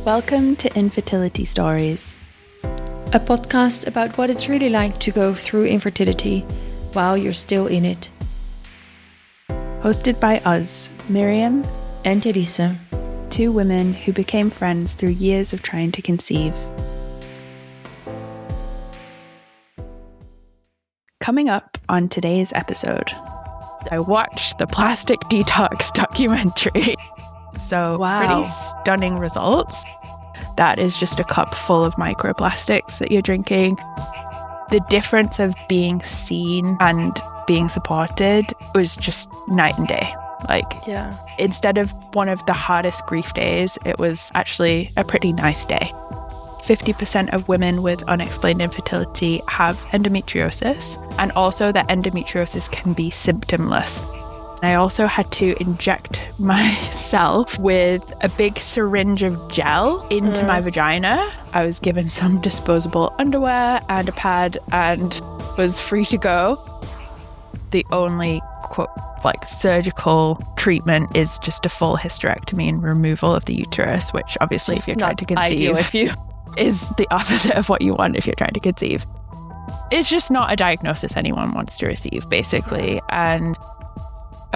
Welcome to Infertility Stories, a podcast about what it's really like to go through infertility while you're still in it. Hosted by us, Miriam and Teresa, two women who became friends through years of trying to conceive. Coming up on today's episode, I watched the Plastic Detox documentary. So Pretty stunning results. That is just a cup full of microplastics that you're drinking. The difference of being seen and being supported was just night and day. Instead of one of the hardest grief days, it was actually a pretty nice day. 50% of women with unexplained infertility have endometriosis, and also that endometriosis can be symptomless. I also had to inject myself with a big syringe of gel into my vagina. I was given some disposable underwear and a pad and was free to go. The only surgical treatment is just a full hysterectomy and removal of the uterus, which obviously if you're trying to conceive is the opposite of what you want if you're trying to conceive. It's just not a diagnosis anyone wants to receive, basically. And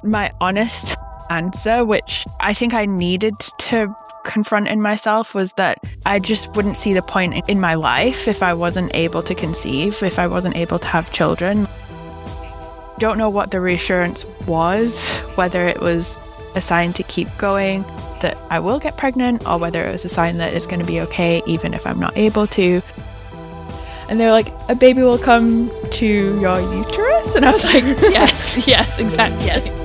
my honest answer, which I think I needed to confront in myself, was that I just wouldn't see the point in my life if I wasn't able to conceive, if I wasn't able to have children. Don't know what the reassurance was, whether it was a sign to keep going, that I will get pregnant, or whether it was a sign that it's going to be okay even if I'm not able to. And they're like, a baby will come to your uterus? And I was like, yes, exactly, yes.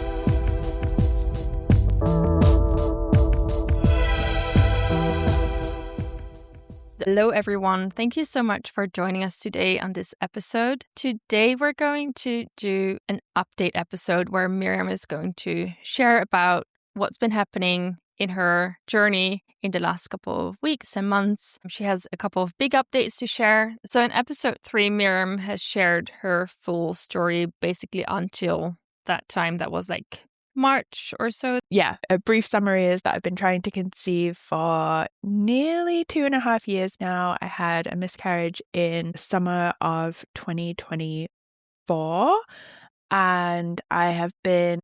Hello everyone, thank you so much for joining us today on this episode. Today we're going to do an update episode where Miriam is going to share about what's been happening in her journey in the last couple of weeks and months. She has a couple of big updates to share. So in episode 3, Miriam has shared her full story basically until that time that was like March or so. Yeah, a brief summary is that I've been trying to conceive for nearly 2.5 years now. I had a miscarriage in summer of 2024, and I have been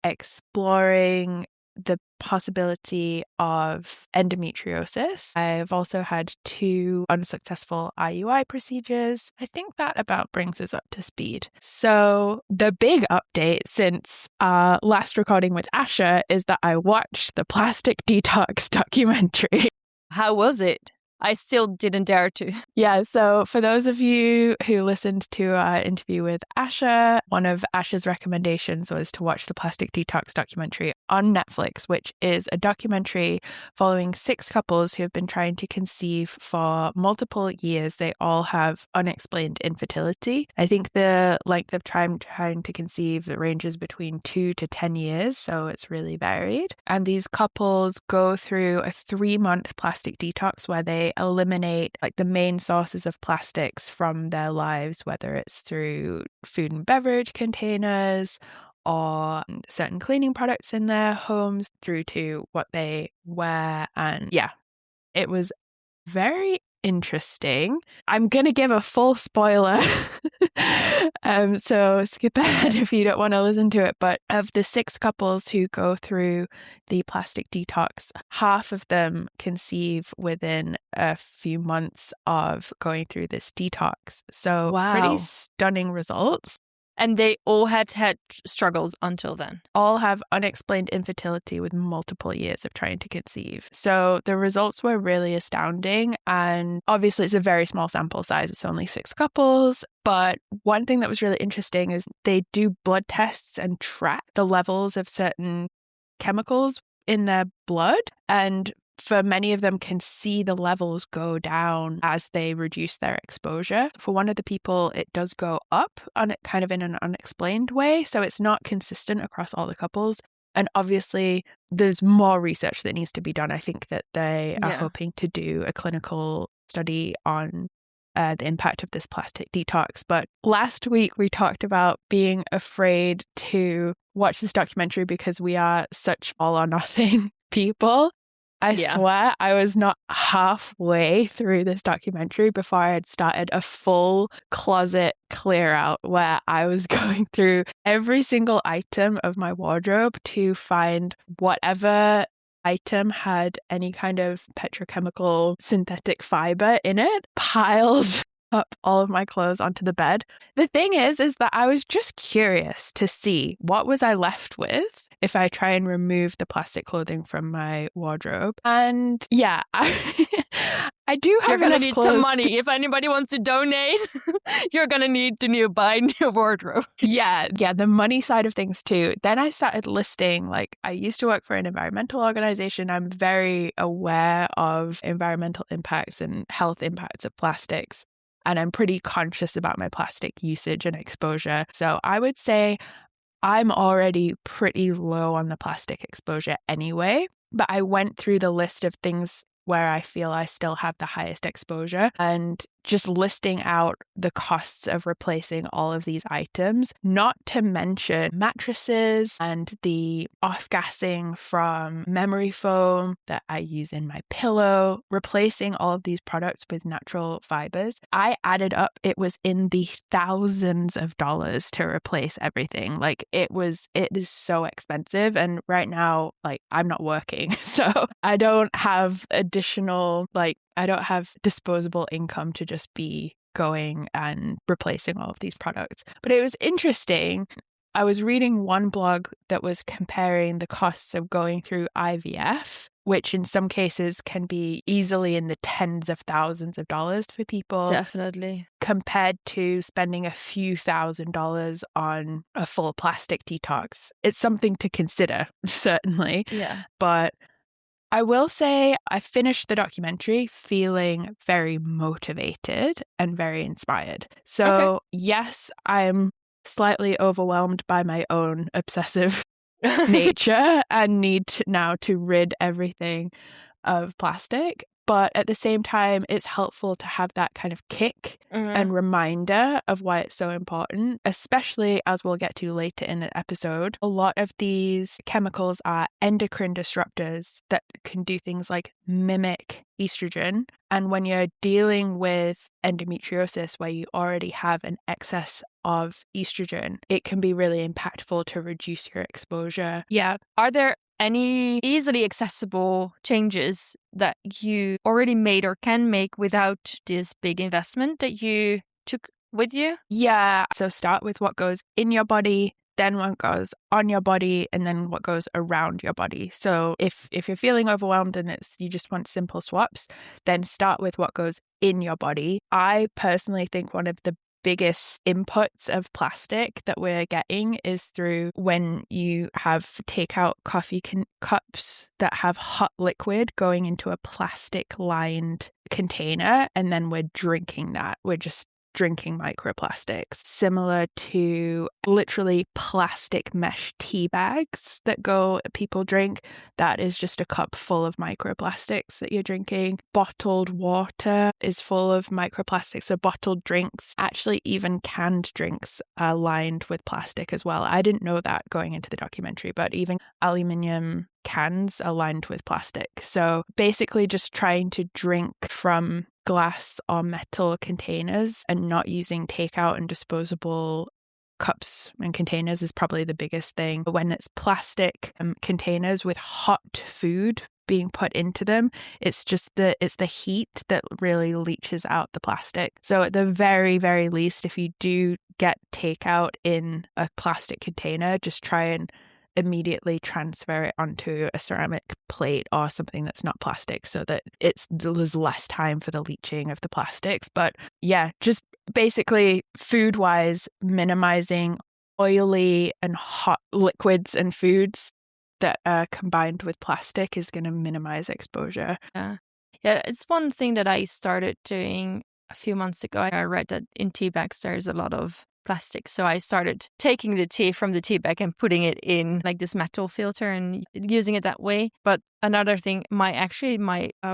exploring the possibility of endometriosis. I've also had 2 unsuccessful IUI procedures. I think that about brings us up to speed. So the big update since our last recording with Asha is that I watched the Plastic Detox documentary. How was it? I still didn't dare to. Yeah, so for those of you who listened to our interview with Asha, one of Asha's recommendations was to watch the Plastic Detox documentary on Netflix, which is a documentary following 6 couples who have been trying to conceive for multiple years. They all have unexplained infertility. I think the length of time trying to conceive ranges between 2 to 10 years, so it's really varied. And these couples go through a 3-month plastic detox where they eliminate the main sources of plastics from their lives, whether it's through food and beverage containers or certain cleaning products in their homes, through to what they wear. And yeah, it was very interesting. I'm going to give a full spoiler. So skip ahead if you don't want to listen to it. But of the 6 couples who go through the plastic detox, half of them conceive within a few months of going through this detox. So Pretty stunning results. And they all had struggles until then. All have unexplained infertility with multiple years of trying to conceive. So the results were really astounding. And obviously it's a very small sample size. It's only 6 couples. But one thing that was really interesting is they do blood tests and track the levels of certain chemicals in their blood. And for many of them can see the levels go down as they reduce their exposure. For one of the people, it does go up on it kind of in an unexplained way. So it's not consistent across all the couples. And obviously, there's more research that needs to be done. I think that they are hoping to do a clinical study on the impact of this plastic detox. But last week, we talked about being afraid to watch this documentary because we are such all or nothing people. I swear I was not halfway through this documentary before I had started a full closet clear out where I was going through every single item of my wardrobe to find whatever item had any kind of petrochemical synthetic fiber in it, piled up all of my clothes onto the bed. The thing is that I was just curious to see what was I left with if I try and remove the plastic clothing from my wardrobe. And yeah, I do have You're going to enough need clothes some money. If anybody wants to donate, you're going to need to buy new wardrobe. Yeah, the money side of things too. Then I started listing, like, I used to work for an environmental organization. I'm very aware of environmental impacts and health impacts of plastics. And I'm pretty conscious about my plastic usage and exposure. So I would say I'm already pretty low on the plastic exposure anyway. But I went through the list of things where I feel I still have the highest exposure and just listing out the costs of replacing all of these items, not to mention mattresses and the off-gassing from memory foam that I use in my pillow, replacing all of these products with natural fibers. I added up, it was in the thousands of dollars to replace everything. Like it is so expensive. And right now, like I'm not working, so I don't have I don't have disposable income to just be going and replacing all of these products. But it was interesting. I was reading one blog that was comparing the costs of going through IVF, which in some cases can be easily in the tens of thousands of dollars for people. Definitely. Compared to spending a few $1,000s on a full plastic detox. It's something to consider, certainly. Yeah. But I will say I finished the documentary feeling very motivated and very inspired. So yes, I'm slightly overwhelmed by my own obsessive nature and need now to rid everything of plastic. But at the same time, it's helpful to have that kind of kick and reminder of why it's so important, especially as we'll get to later in the episode. A lot of these chemicals are endocrine disruptors that can do things like mimic estrogen. And when you're dealing with endometriosis, where you already have an excess of estrogen, it can be really impactful to reduce your exposure. Yeah. Are there any easily accessible changes that you already made or can make without this big investment that you took with you? Yeah. So start with what goes in your body, then what goes on your body, and then what goes around your body. So if you're feeling overwhelmed and you just want simple swaps, then start with what goes in your body. I personally think one of the biggest inputs of plastic that we're getting is through when you have takeout coffee cups that have hot liquid going into a plastic lined container, and then we're drinking that. We're just drinking microplastics, similar to literally plastic mesh tea bags that people drink. That is just a cup full of microplastics that you're drinking. Bottled water is full of microplastics. So bottled drinks, actually even canned drinks, are lined with plastic as well. I didn't know that going into the documentary, but even aluminium cans are lined with plastic. So basically just trying to drink from glass or metal containers and not using takeout and disposable cups and containers is probably the biggest thing. When it's plastic containers with hot food being put into them, it's the heat that really leaches out the plastic. So at the very, very least, if you do get takeout in a plastic container, just try and immediately transfer it onto a ceramic plate or something that's not plastic, so that there's less time for the leaching of the plastics. But yeah, just basically food-wise, minimizing oily and hot liquids and foods that are combined with plastic is going to minimize exposure. Yeah, it's one thing that I started doing a few months ago. I read that in tea bags there's a lot of plastic. So I started taking the tea from the tea bag and putting it in like this metal filter and using it that way. But another thing, my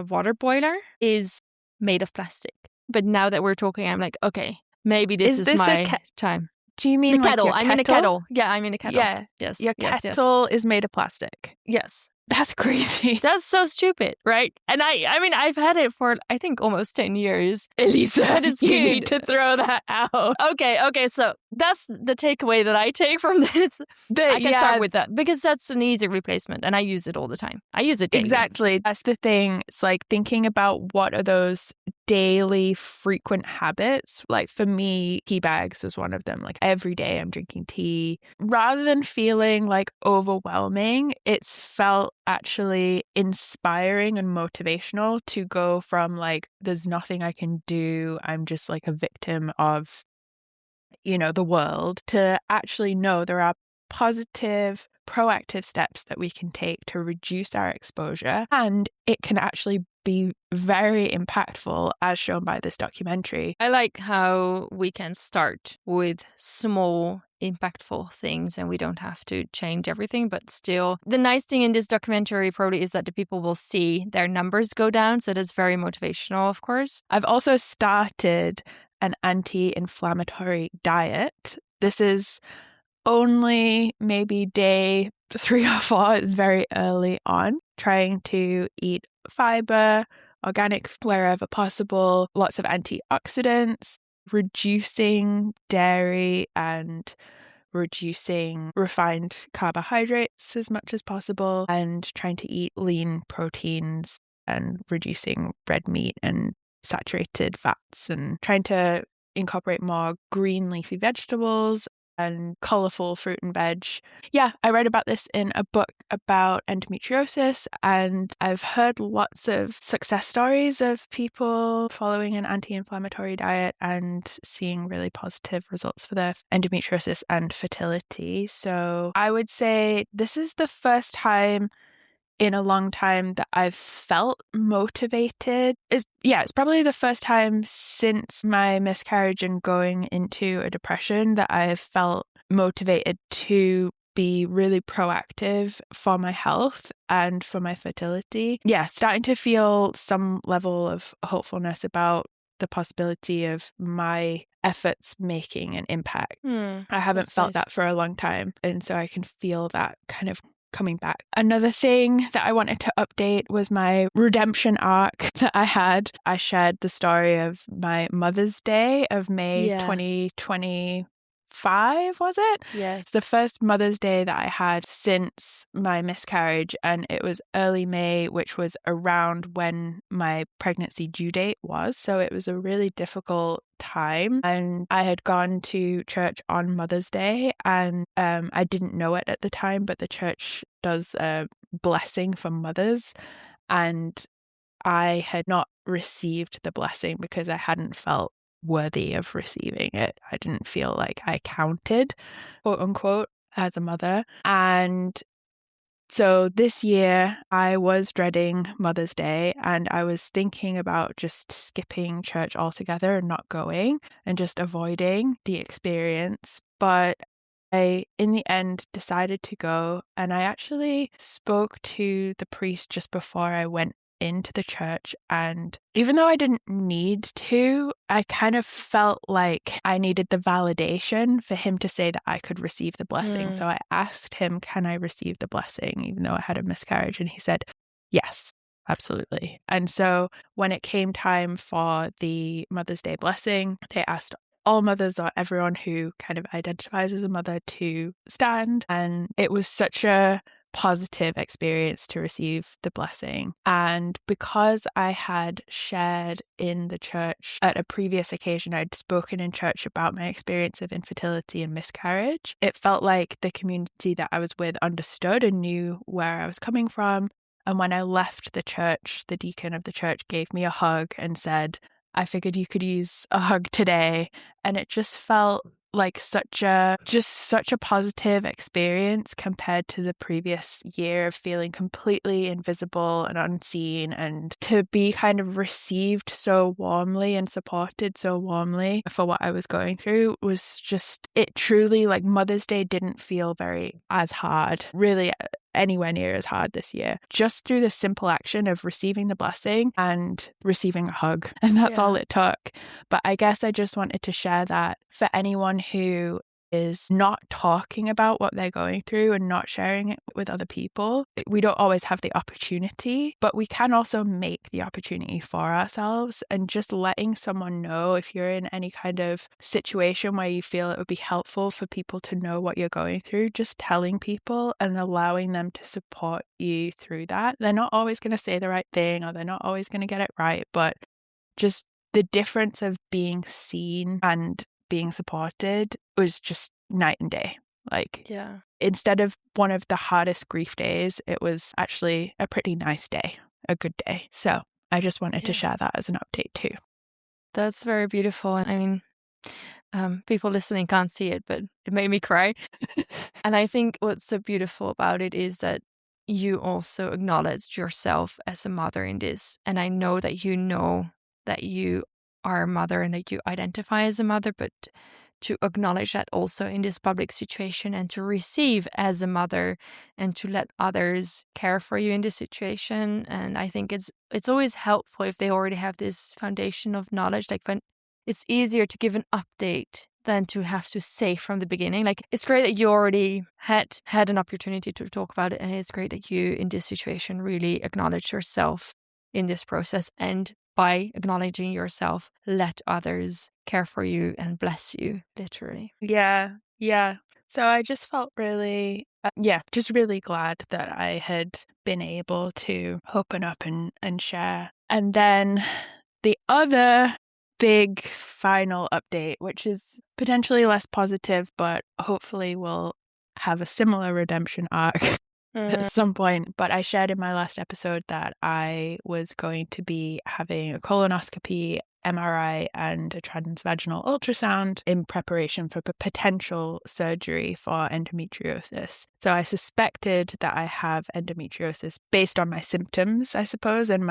water boiler is made of plastic. But now that we're talking, I'm like, okay, maybe this is my time. Do you mean the like kettle? Your I'm kettle? in a kettle. Yeah, I'm in a kettle. Yeah. Yes. Your kettle is made of plastic. Yes. That's crazy. That's so stupid, right? And I mean, I've had it for, I think, almost 10 years. Elisa, but it's you good. need to throw that out. Okay. So that's the takeaway that I take from this. I can start with that because that's an easy replacement and I use it all the time. I use it daily. Exactly. That's the thing. It's like thinking about what are those daily frequent habits. Like for me, tea bags is one of them. Like every day I'm drinking tea. Rather than feeling like overwhelming, it's felt actually inspiring and motivational to go from like, there's nothing I can do, I'm just like a victim of, the world, to actually know there are positive, proactive steps that we can take to reduce our exposure. And it can actually be very impactful, as shown by this documentary. I like how we can start with small, impactful things and we don't have to change everything. But still, the nice thing in this documentary probably is that the people will see their numbers go down. So that's very motivational, of course. I've also started an anti-inflammatory diet. This is only maybe day 3 or 4. It's very early on. Trying to eat fiber, organic wherever possible, lots of antioxidants, reducing dairy and reducing refined carbohydrates as much as possible, and trying to eat lean proteins and reducing red meat and saturated fats, and trying to incorporate more green leafy vegetables and colorful fruit and veg. Yeah, I read about this in a book about endometriosis, and I've heard lots of success stories of people following an anti-inflammatory diet and seeing really positive results for their endometriosis and fertility. So I would say this is the first time in a long time that I've felt motivated. It's probably the first time since my miscarriage and going into a depression that I've felt motivated to be really proactive for my health and for my fertility. Yeah, starting to feel some level of hopefulness about the possibility of my efforts making an impact. I haven't felt that for a long time, and so I can feel that kind of coming back. Another thing that I wanted to update was my redemption arc that I had. I shared the story of my Mother's Day of May 2025, was it? Yes. It's the first Mother's Day that I had since my miscarriage, and it was early May, which was around when my pregnancy due date was. So it was a really difficult time, and I had gone to church on Mother's Day, and I didn't know it at the time, but the church does a blessing for mothers, and I had not received the blessing because I hadn't felt worthy of receiving it. I didn't feel like I counted, quote unquote, as a mother. And so this year I was dreading Mother's Day, and I was thinking about just skipping church altogether and not going and just avoiding the experience. But I, in the end, decided to go, and I actually spoke to the priest just before I went into the church, and even though I didn't need to, I kind of felt like I needed the validation for him to say that I could receive the blessing. So I asked him, can I receive the blessing even though I had a miscarriage? And he said, yes, absolutely. And so when it came time for the Mother's Day blessing, they asked all mothers or everyone who kind of identifies as a mother to stand, and it was such a positive experience to receive the blessing. And because I had shared in the church at a previous occasion, I'd spoken in church about my experience of infertility and miscarriage, it felt like the community that I was with understood and knew where I was coming from. And when I left the church, the deacon of the church gave me a hug and said, I figured you could use a hug today. And it just felt like such a positive experience compared to the previous year of feeling completely invisible and unseen, and to be kind of received so warmly and supported so warmly for what I was going through was just, it truly, like, Mother's Day didn't feel as hard, really anywhere near as hard this year, just through the simple action of receiving the blessing and receiving a hug. And that's all it took. But I guess I just wanted to share that for anyone who is not talking about what they're going through and not sharing it with other people. We don't always have the opportunity, but we can also make the opportunity for ourselves. And just letting someone know, if you're in any kind of situation where you feel it would be helpful for people to know what you're going through, just telling people and allowing them to support you through that. They're not always going to say the right thing, or they're not always going to get it right, but just the difference of being seen and being supported was just night and day. Like, Yeah. instead of one of the hardest grief days, it was actually a pretty nice day, a good day. So I just wanted to share that as an update too. That's very beautiful. And I mean, people listening can't see it, but it made me cry. And I think what's so beautiful about it is that you also acknowledged yourself as a mother in this. And I know that you are a mother and that you identify as a mother, but to acknowledge that also in this public situation and to receive as a mother and to let others care for you in this situation. And I think it's always helpful if they already have this foundation of knowledge. Like, when it's easier to give an update than to have to say from the beginning. Like, it's great that you already had an opportunity to talk about it, and it's great that you in this situation really acknowledge yourself in this process, and by acknowledging yourself, let others care for you and bless you, literally. Yeah. So I just felt really, just really glad that I had been able to open up and share. And then the other big final update, which is potentially less positive, but hopefully will have a similar redemption arc at some point. But I shared in my last episode that I was going to be having a colonoscopy, MRI, and a transvaginal ultrasound in preparation for potential surgery for endometriosis. So I suspected that I have endometriosis based on my symptoms, I suppose, and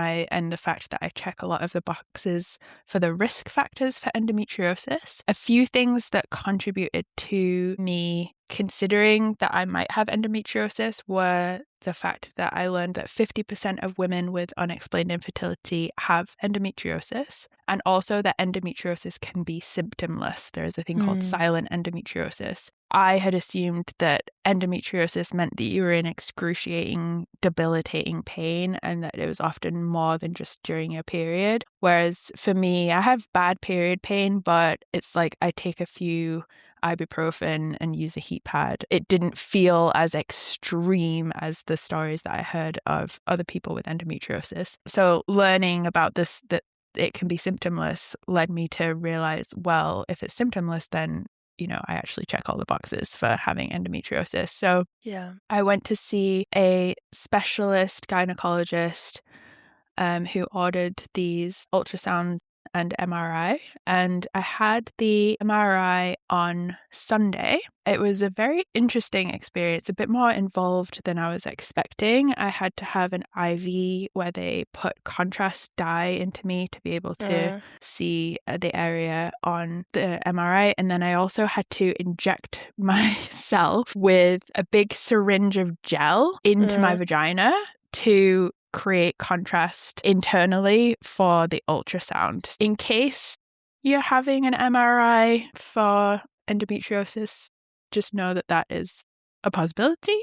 the fact that I check a lot of the boxes for the risk factors for endometriosis. A few things that contributed to me considering that I might have endometriosis were the fact that I learned that 50% of women with unexplained infertility have endometriosis, and also that endometriosis can be symptomless. There is a thing called silent endometriosis. I had assumed that endometriosis meant that you were in excruciating, debilitating pain and that it was often more than just during your period. Whereas for me, I have bad period pain, but it's like I take a few ibuprofen and use a heat pad. It didn't feel as extreme as the stories that I heard of other people with endometriosis. So learning about this, that it can be symptomless, led me to realize, well, if it's symptomless, then I actually check all the boxes for having endometriosis. So I went to see a specialist gynecologist who ordered these ultrasound and MRI, and I had the MRI on Sunday. It was a very interesting experience, a bit more involved than I was expecting. I had to have an IV where they put contrast dye into me to be able to see the area on the MRI, and then I also had to inject myself with a big syringe of gel into my vagina to create contrast internally for the ultrasound. In case you're having an MRI for endometriosis, just know that that is a possibility.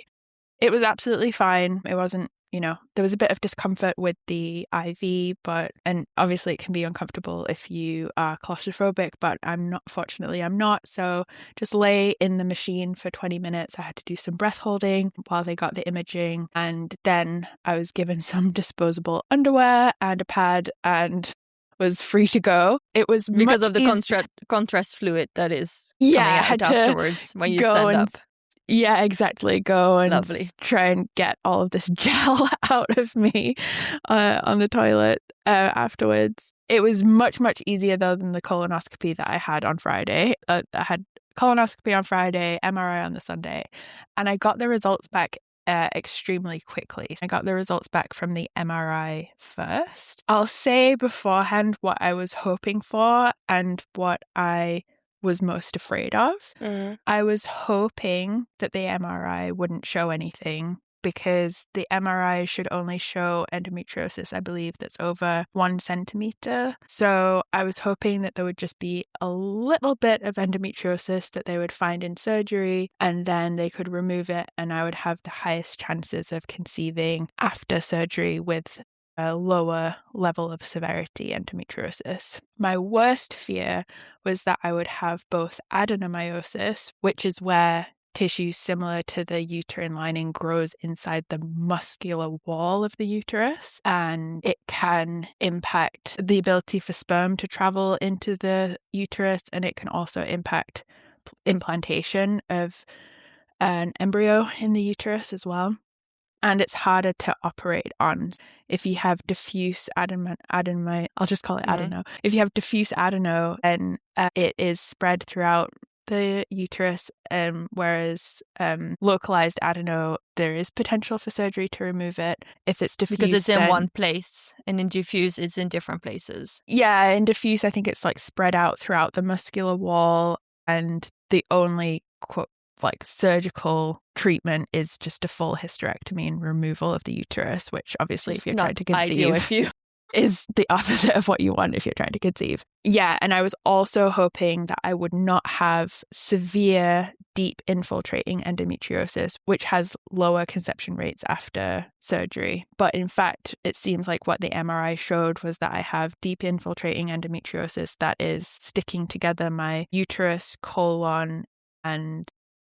It was absolutely fine. It wasn't, there was a bit of discomfort with the IV, and obviously it can be uncomfortable if you are claustrophobic, but fortunately I'm not. So just lay in the machine for 20 minutes. I had to do some breath holding while they got the imaging. And then I was given some disposable underwear and a pad and was free to go. It was because of the contrast fluid that is coming out afterwards when you stand up. Yeah, exactly. Go and try and get all of this gel out of me on the toilet afterwards. It was much, much easier though than the colonoscopy that I had on Friday. I had colonoscopy on Friday, MRI on the Sunday, and I got the results back extremely quickly. I got the results back from the MRI first. I'll say beforehand what I was hoping for and what I was most afraid of. I was hoping that the MRI wouldn't show anything because the MRI should only show endometriosis, I believe, that's over 1 centimeter. So I was hoping that there would just be a little bit of endometriosis that they would find in surgery, and then they could remove it, and I would have the highest chances of conceiving after surgery with a lower level of severity endometriosis. My worst fear was that I would have both adenomyosis, which is where tissue similar to the uterine lining grows inside the muscular wall of the uterus, and it can impact the ability for sperm to travel into the uterus, and it can also impact implantation of an embryo in the uterus as well. And it's harder to operate on. If you have diffuse adeno, I'll just call it adeno. If you have diffuse adeno, then it is spread throughout the uterus, whereas localized adeno, there is potential for surgery to remove it. If it's diffuse, because it's in one place, and in diffuse it's in different places. Yeah, in diffuse I think it's like spread out throughout the muscular wall, and the only surgical treatment is just a full hysterectomy and removal of the uterus, which obviously if you're trying to conceive is the opposite of what you want if you're trying to conceive. Yeah, and I was also hoping that I would not have severe deep infiltrating endometriosis, which has lower conception rates after surgery. But in fact, it seems like what the MRI showed was that I have deep infiltrating endometriosis that is sticking together my uterus, colon, and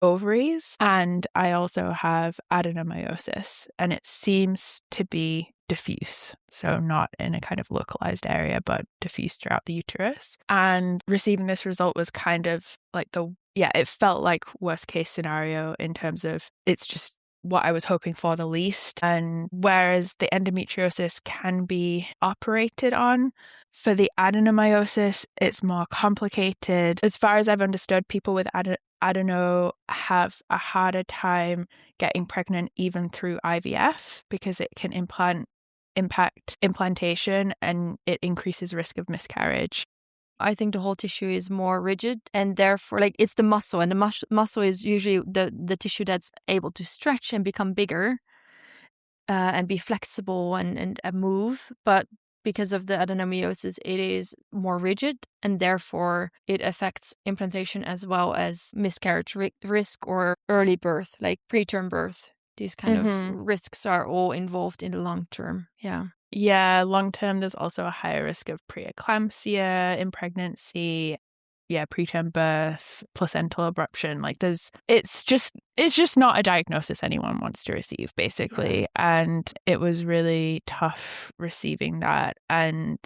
ovaries, and I also have adenomyosis, and it seems to be diffuse, so not in a kind of localized area, but diffuse throughout the uterus. And receiving this result was kind of like it felt like worst case scenario in terms of it's just what I was hoping for the least. And whereas the endometriosis can be operated on, for the adenomyosis, it's more complicated. As far as I've understood, people with adeno have a harder time getting pregnant even through IVF because it can impact implantation and it increases risk of miscarriage. I think the whole tissue is more rigid, and therefore, it's the muscle, and the muscle is usually the tissue that's able to stretch and become bigger and be flexible and move. But because of the adenomyosis, it is more rigid, and therefore it affects implantation as well as miscarriage risk or early birth, like preterm birth. These kind of risks are all involved in the long term. Yeah, long term, there's also a higher risk of preeclampsia in pregnancy. Yeah, preterm birth, placental abruption. It's just not a diagnosis anyone wants to receive, basically. Yeah. And it was really tough receiving that. And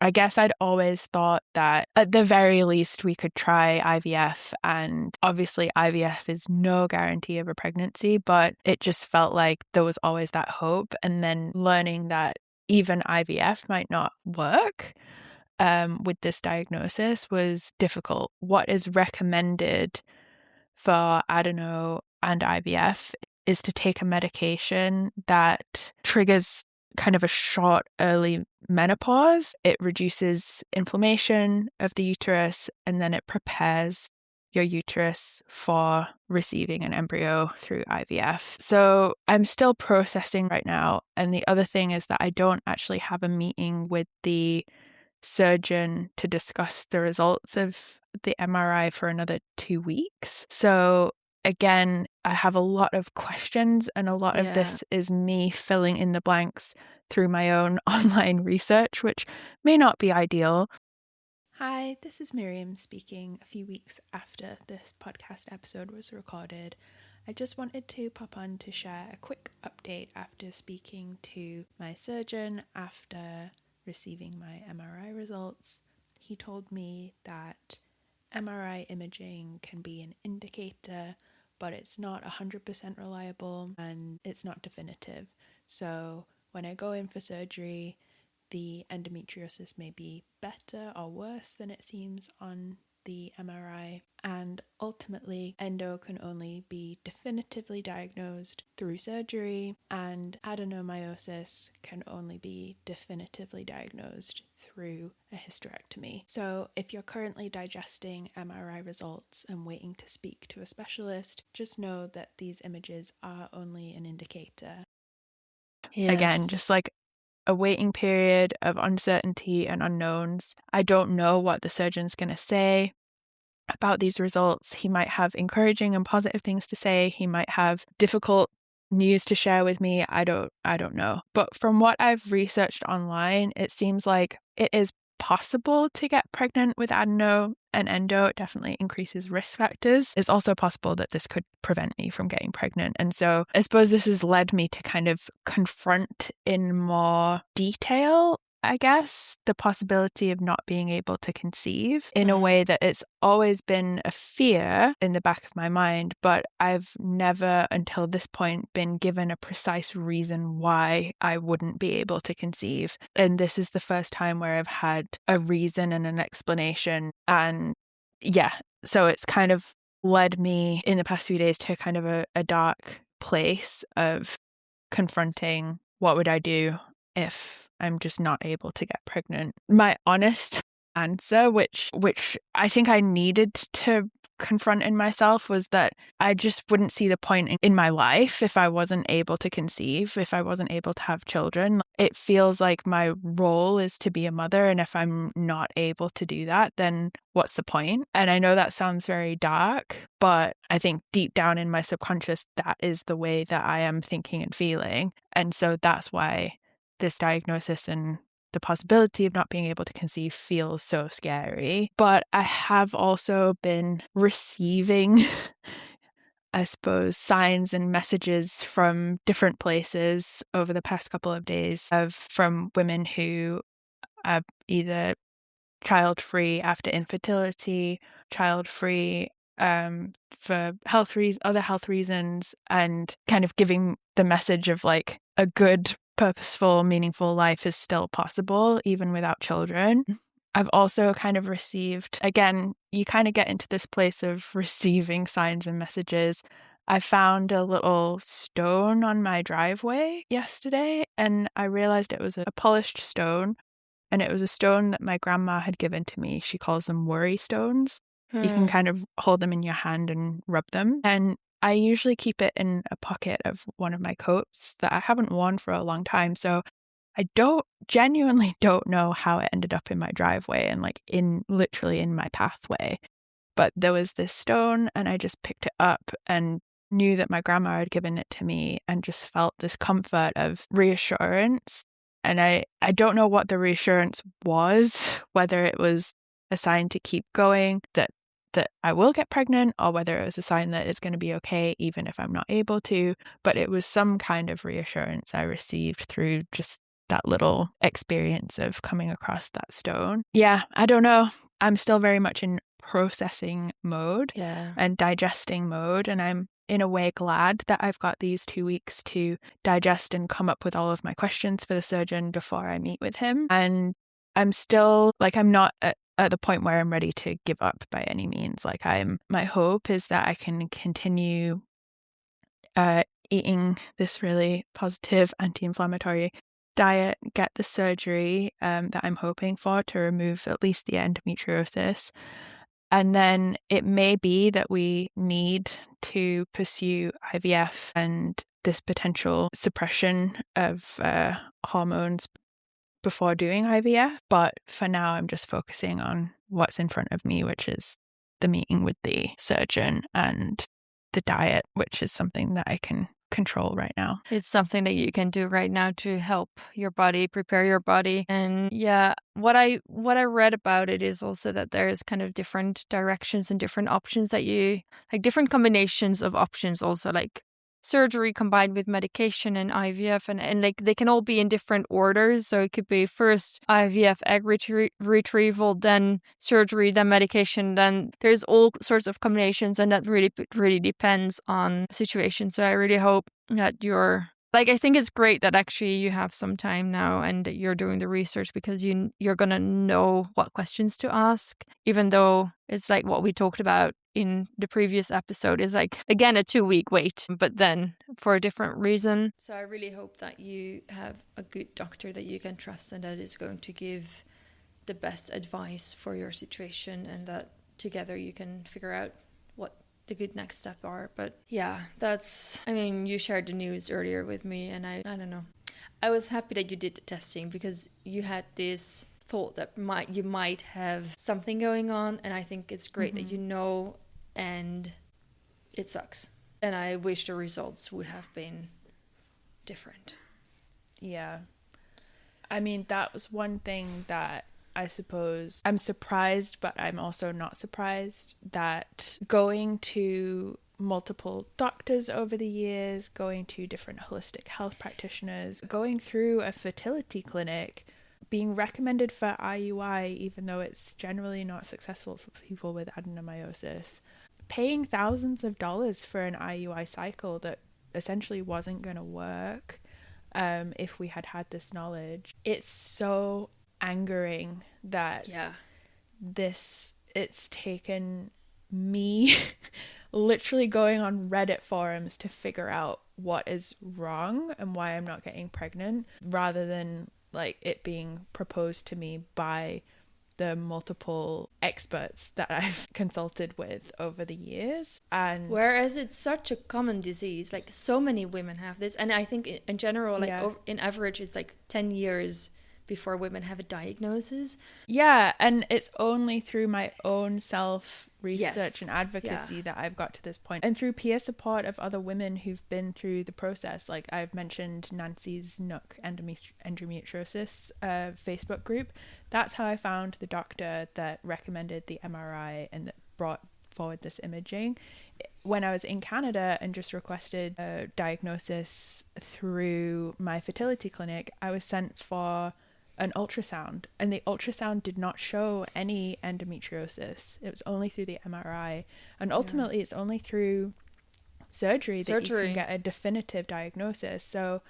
I guess I'd always thought that at the very least we could try IVF. And obviously IVF is no guarantee of a pregnancy, but it just felt like there was always that hope. And then learning that even IVF might not work with this diagnosis was difficult. What is recommended for adeno and IVF is to take a medication that triggers kind of a short early menopause. It reduces inflammation of the uterus, and then it prepares your uterus for receiving an embryo through IVF. So I'm still processing right now. And the other thing is that I don't actually have a meeting with the surgeon to discuss the results of the MRI for another 2 weeks. So again, I have a lot of questions, and a lot of this is me filling in the blanks through my own online research, which may not be ideal. Hi, this is Miriam speaking a few weeks after this podcast episode was recorded. I just wanted to pop on to share a quick update after speaking to my surgeon after receiving my MRI results. He told me that MRI imaging can be an indicator, but it's not 100% reliable and it's not definitive. So when I go in for surgery, the endometriosis may be better or worse than it seems on the MRI, and ultimately endo can only be definitively diagnosed through surgery, and adenomyosis can only be definitively diagnosed through a hysterectomy. So if you're currently digesting MRI results and waiting to speak to a specialist, just know that these images are only an indicator. Yes. Again, just like a waiting period of uncertainty and unknowns. I don't know what the surgeon's going to say about these results. He might have encouraging and positive things to say. He might have difficult news to share with me. I don't know. But from what I've researched online, it seems like it is possible to get pregnant with adeno and endo. It definitely increases risk factors. It's also possible that this could prevent me from getting pregnant. And so I suppose this has led me to kind of confront in more detail, I guess, the possibility of not being able to conceive in a way that it's always been a fear in the back of my mind, but I've never until this point been given a precise reason why I wouldn't be able to conceive. And this is the first time where I've had a reason and an explanation. And yeah, so it's kind of led me in the past few days to kind of a dark place of confronting what would I do if I'm just not able to get pregnant. My honest answer, which I think I needed to confront in myself, was that I just wouldn't see the point in my life if I wasn't able to conceive, if I wasn't able to have children. It feels like my role is to be a mother, and if I'm not able to do that, then what's the point? And I know that sounds very dark, but I think deep down in my subconscious, that is the way that I am thinking and feeling. And so that's why this diagnosis and the possibility of not being able to conceive feels so scary. But I have also been receiving, I suppose, signs and messages from different places over the past couple of days from women who are either child-free after infertility, child-free for other health reasons, and kind of giving the message of like a good, purposeful, meaningful life is still possible even without children. I've also kind of received, again, you kind of get into this place of receiving signs and messages. I found a little stone on my driveway yesterday, and I realized it was a polished stone, and it was a stone that my grandma had given to me. She calls them worry stones. You can kind of hold them in your hand and rub them. And I usually keep it in a pocket of one of my coats that I haven't worn for a long time. So I genuinely don't know how it ended up in my driveway and like literally in my pathway. But there was this stone, and I just picked it up and knew that my grandma had given it to me, and just felt this comfort of reassurance. And I don't know what the reassurance was, whether it was a sign to keep going, that I will get pregnant, or whether it was a sign that it's going to be okay even if I'm not able to. But it was some kind of reassurance I received through just that little experience of coming across that stone. Yeah, I don't know. I'm still very much in processing mode and digesting mode, and I'm in a way glad that I've got these 2 weeks to digest and come up with all of my questions for the surgeon before I meet with him. And I'm still I'm not at the point where I'm ready to give up by any means. My hope is that I can continue eating this really positive anti-inflammatory diet, get the surgery that I'm hoping for to remove at least the endometriosis. And then it may be that we need to pursue IVF and this potential suppression of hormones before doing IVF. But for now, I'm just focusing on what's in front of me, which is the meeting with the surgeon and the diet, which is something that I can control right now. It's something that you can do right now to help your body, prepare your body. And yeah, what I read about it is also that there's kind of different directions and different options that different combinations of options, also like surgery combined with medication and IVF, and like they can all be in different orders. So it could be first IVF egg retrieval, then surgery, then medication, then there's all sorts of combinations, and that really depends on the situation. So I really hope that your Like, I think it's great that actually you have some time now and that you're doing the research, because you're going to know what questions to ask, even though it's like what we talked about in the previous episode is like, again, a 2-week wait, but then for a different reason. So I really hope that you have a good doctor that you can trust and that is going to give the best advice for your situation, and that together you can figure out what the good next step are. But yeah, you shared the news earlier with me, and I don't know. I was happy that you did the testing, because you had this thought that you might have something going on, and I think it's great that you know, and it sucks. And I wish the results would have been different. Yeah. I mean, that was one thing that I suppose I'm surprised, but I'm also not surprised that going to multiple doctors over the years, going to different holistic health practitioners, going through a fertility clinic, being recommended for IUI, even though it's generally not successful for people with adenomyosis, paying thousands of dollars for an IUI cycle that essentially wasn't going to work if we had this knowledge. It's so angering that it's taken me literally going on Reddit forums to figure out what is wrong and why I'm not getting pregnant, rather than like it being proposed to me by the multiple experts that I've consulted with over the years. And whereas it's such a common disease, like so many women have this, and I think in general, like in average, it's like 10 years before women have a diagnosis. Yeah, and it's only through my own self-research and advocacy that I've got to this point, and through peer support of other women who've been through the process. Like I've mentioned Nancy's Nook Endometriosis Facebook group. That's how I found the doctor that recommended the MRI and that brought forward this imaging. When I was in Canada and just requested a diagnosis through my fertility clinic, I was sent for an ultrasound, and the ultrasound did not show any endometriosis. It was only through the MRI, and ultimately it's only through surgery that you can get a definitive diagnosis. So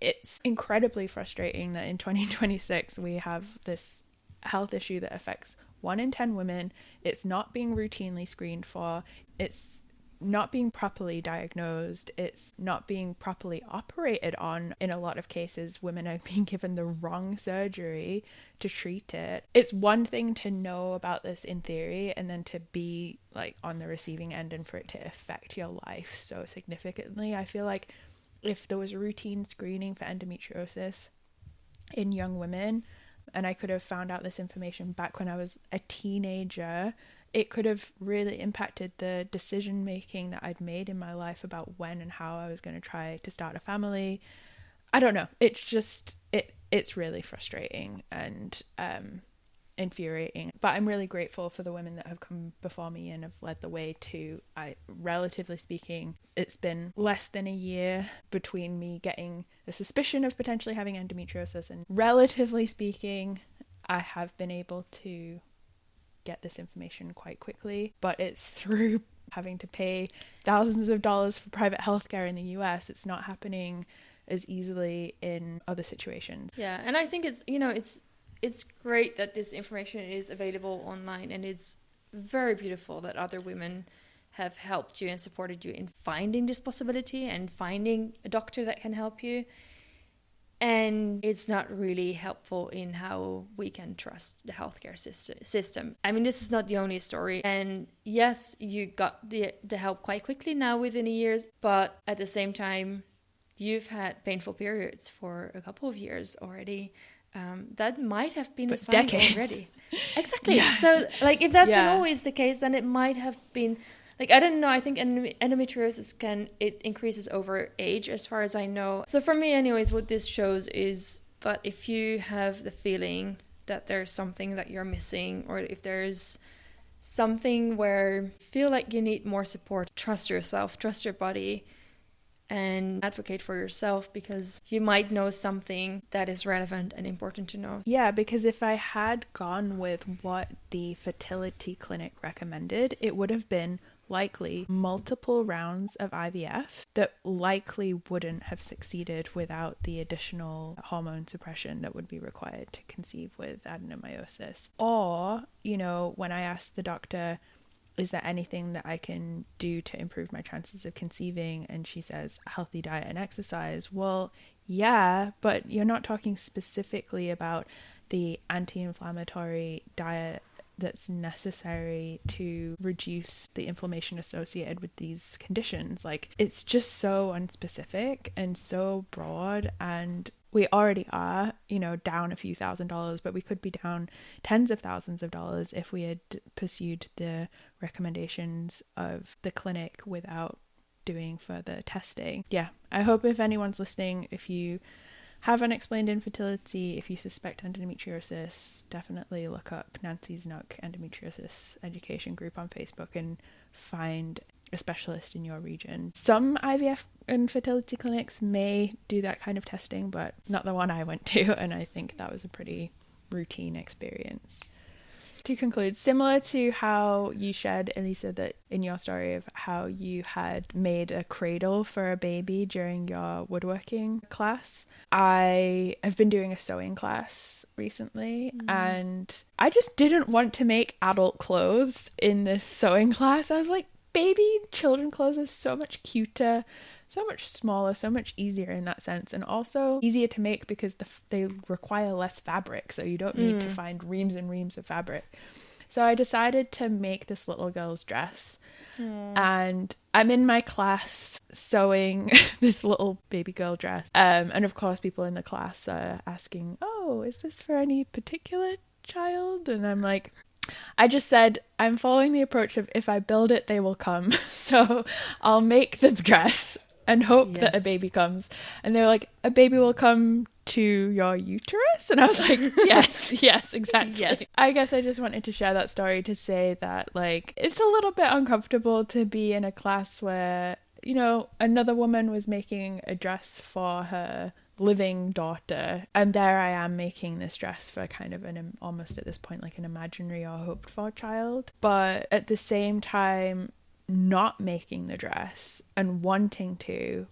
it's incredibly frustrating that in 2026 we have this health issue that affects 1 in 10 women. It's not being routinely screened for. It's not being properly diagnosed. It's not being properly operated on. In a lot of cases, women are being given the wrong surgery to treat it. It's one thing to know about this in theory, and then to be like on the receiving end and for it to affect your life so significantly. I feel like if there was routine screening for endometriosis in young women, and I could have found out this information back when I was a teenager, it could have really impacted the decision making that I'd made in my life about when and how I was going to try to start a family. I don't know. It's just, it's really frustrating and infuriating. But I'm really grateful for the women that have come before me and have led the way to, relatively speaking, it's been less than a year between me getting the suspicion of potentially having endometriosis, and relatively speaking, I have been able to get this information quite quickly. But it's through having to pay thousands of dollars for private healthcare in the US. It's not happening as easily in other situations. Yeah, and I think it's great that this information is available online, and it's very beautiful that other women have helped you and supported you in finding this possibility and finding a doctor that can help you. And it's not really helpful in how we can trust the healthcare system. I mean, this is not the only story. And yes, you got the help quite quickly now within a year, but at the same time, you've had painful periods for a couple of years already. That might have been a sign decades already. Exactly. Yeah. So, like, if that's been always the case, then it might have been, like, I don't know. I think endometriosis it increases over age, as far as I know. So for me, anyways, what this shows is that if you have the feeling that there's something that you're missing, or if there's something where you feel like you need more support, trust yourself, trust your body, and advocate for yourself, because you might know something that is relevant and important to know. Yeah, because if I had gone with what the fertility clinic recommended, it would have been likely multiple rounds of IVF that likely wouldn't have succeeded without the additional hormone suppression that would be required to conceive with adenomyosis. Or, when I asked the doctor, is there anything that I can do to improve my chances of conceiving? And she says, healthy diet and exercise. Well, yeah, but you're not talking specifically about the anti-inflammatory diet that's necessary to reduce the inflammation associated with these conditions. Like, it's just so unspecific and so broad, and we already are, down a few $1,000s, but we could be down tens of thousands of dollars if we had pursued the recommendations of the clinic without doing further testing. Yeah, I hope if anyone's listening, if you have unexplained infertility, if you suspect endometriosis, definitely look up Nancy's Nook Endometriosis Education Group on Facebook and find a specialist in your region. Some IVF and fertility clinics may do that kind of testing, but not the one I went to, and I think that was a pretty routine experience. To conclude, similar to how you shared, Elisa, that in your story of how you had made a cradle for a baby during your woodworking class, I have been doing a sewing class recently, and I just didn't want to make adult clothes in this sewing class. I was like, baby children clothes are so much cuter, so much smaller, so much easier in that sense, and also easier to make because they require less fabric, so you don't need to find reams and reams of fabric. So I decided to make this little girl's dress, and I'm in my class sewing this little baby girl dress, and of course people in the class are asking, oh, is this for any particular child? And I'm like, I just said, I'm following the approach of if I build it, they will come. So I'll make the dress and hope that a baby comes. And they're like, a baby will come to your uterus? And I was like, yes, exactly. Yes. I guess I just wanted to share that story to say that, like, it's a little bit uncomfortable to be in a class where, another woman was making a dress for her living daughter, and there I am making this dress for kind of almost at this point like an imaginary or hoped for child, but at the same time not making the dress and wanting to,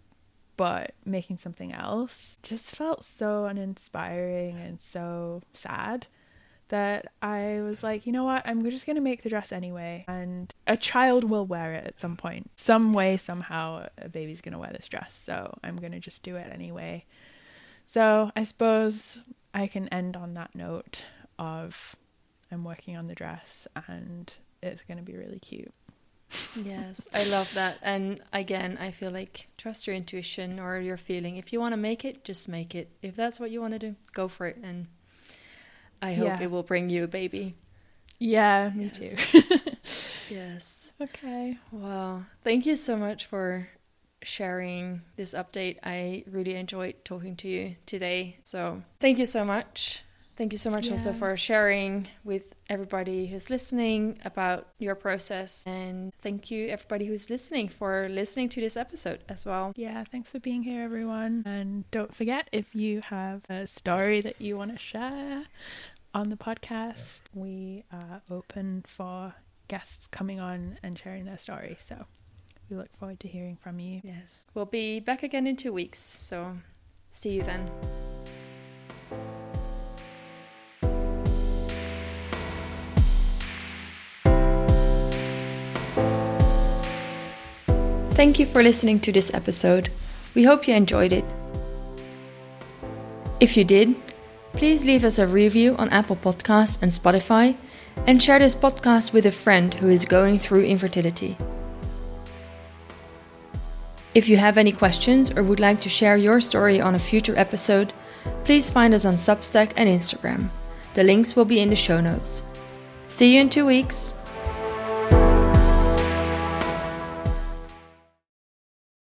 but making something else just felt so uninspiring and so sad that I was like, you know what, I'm just going to make the dress anyway, and a child will wear it at some point. Some way, somehow, a baby's going to wear this dress, so I'm going to just do it anyway. So I suppose I can end on that note of I'm working on the dress and it's going to be really cute. Yes, I love that. And again, I feel like trust your intuition or your feeling. If you want to make it, just make it. If that's what you want to do, go for it. And I hope it will bring you a baby. Yeah, me too. Yes. Okay. Wow. Thank you so much for sharing this update. I really enjoyed talking to you today. So thank you so much. Thank you so much also for sharing with everybody who's listening about your process. And thank you everybody who's listening for listening to this episode as well. Yeah, thanks for being here, everyone. And don't forget, if you have a story that you want to share on the podcast, we are open for guests coming on and sharing their story. So we look forward to hearing from you. Yes. We'll be back again in 2 weeks. So see you then. Thank you for listening to this episode. We hope you enjoyed it. If you did, please leave us a review on Apple Podcasts and Spotify, and share this podcast with a friend who is going through infertility. If you have any questions or would like to share your story on a future episode, please find us on Substack and Instagram. The links will be in the show notes. See you in 2 weeks.